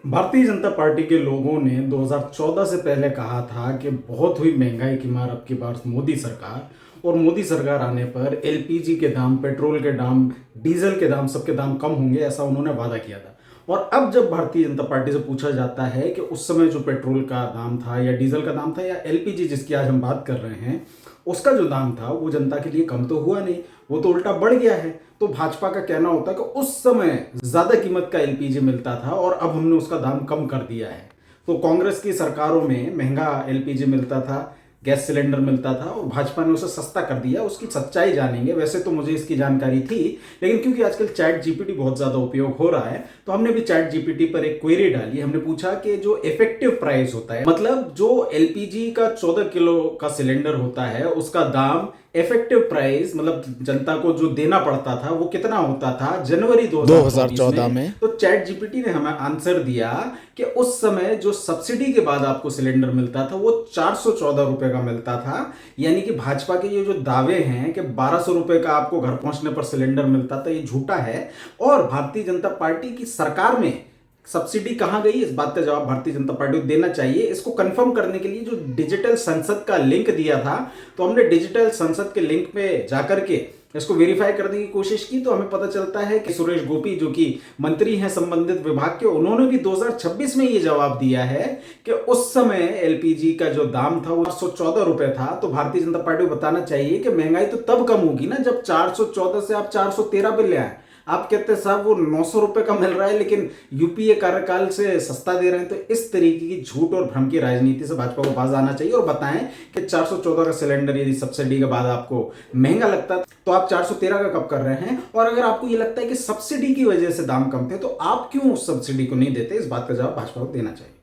Bharatiya Janata party के लोगों ने 2014 से पहले कहा था कि बहुत हुई महंगाई की मार अब की बार मोदी सरकार, और मोदी सरकार आने पर एलपीजी के दाम, पेट्रोल के दाम, डीजल के दाम, सबके दाम कम होंगे, ऐसा उन्होंने वादा किया था। और अब जब भारतीय जनता पार्टी से पूछा जाता है कि उस समय जो पेट्रोल का दाम था या डीजल का दाम था या एलपीजी जिसकी आज हम बात कर रहे हैं, उसका जो दाम था वो जनता के लिए कम तो हुआ नहीं, वो तो उल्टा बढ़ गया है। तो भाजपा का कहना होता है कि उस समय ज्यादा कीमत का एलपीजी मिलता था और अब हमने उसका दाम कम कर दिया है। तो कांग्रेस की सरकारों में महंगा एलपीजी मिलता था, गैस सिलेंडर मिलता था, और भाजपा ने उसे सस्ता कर दिया। उसकी सच्चाई जानेंगे। वैसे तो मुझे इसकी जानकारी थी, लेकिन क्योंकि आजकल चैट जीपीटी बहुत ज्यादा उपयोग हो रहा है, तो हमने भी चैट जीपीटी पर एक क्वेरी डाली। हमने पूछा कि जो इफेक्टिव प्राइस होता है, मतलब जो एलपीजी का 14 किलो का सिलेंडर होता है, उसका दाम इफेक्टिव प्राइस, मतलब जनता को जो देना पड़ता था, वो कितना होता था जनवरी 2024 2014 में। में। तो चैट जीपीटी ने हमें आंसर दिया कि उस समय जो सब्सिडी के बाद आपको सिलेंडर मिलता था वो 414 रुपए का मिलता था। यानी कि भाजपा के ये जो दावे हैं कि 1200 रुपए का आपको घर पहुंचने पर सिलेंडर मिलता था, ये झूठा है। और भारतीय जनता पार्टी की सरकार में सब्सिडी कहां गई, इस बात का जवाब भारतीय जनता पार्टी को देना चाहिए। इसको कंफर्म करने के लिए जो डिजिटल संसद का लिंक दिया था, तो हमने डिजिटल संसद के लिंक पे जाकर के इसको वेरीफाई करने की कोशिश की, तो हमें पता चलता है कि सुरेश गोपी जो कि मंत्री हैं संबंधित विभाग के, उन्होंने भी 2026 में ये जवाब दिया है कि उस समय एलपीजी का जो दाम था वो 414 रुपए था। तो भारतीय जनता पार्टी को बताना चाहिए कि महंगाई तो तब कम होगी ना जब 414 से आप 413 पे ले आए। आप कहते हैं साहब वो 900 रुपए का मिल रहा है, लेकिन यूपीए कार्यकाल से सस्ता दे रहे हैं। तो इस तरीके की झूठ और भ्रम की राजनीति से भाजपा को बाज आना चाहिए और बताएं कि 414 का सिलेंडर यदि सब्सिडी के बाद आपको महंगा लगता है, तो आप 413 का कब कर रहे हैं। और अगर आपको ये लगता है कि सब्सिडी की वजह से दाम कम थे, तो आप क्यों उस सब्सिडी को नहीं देते, इस बात का जवाब भाजपा को देना चाहिए।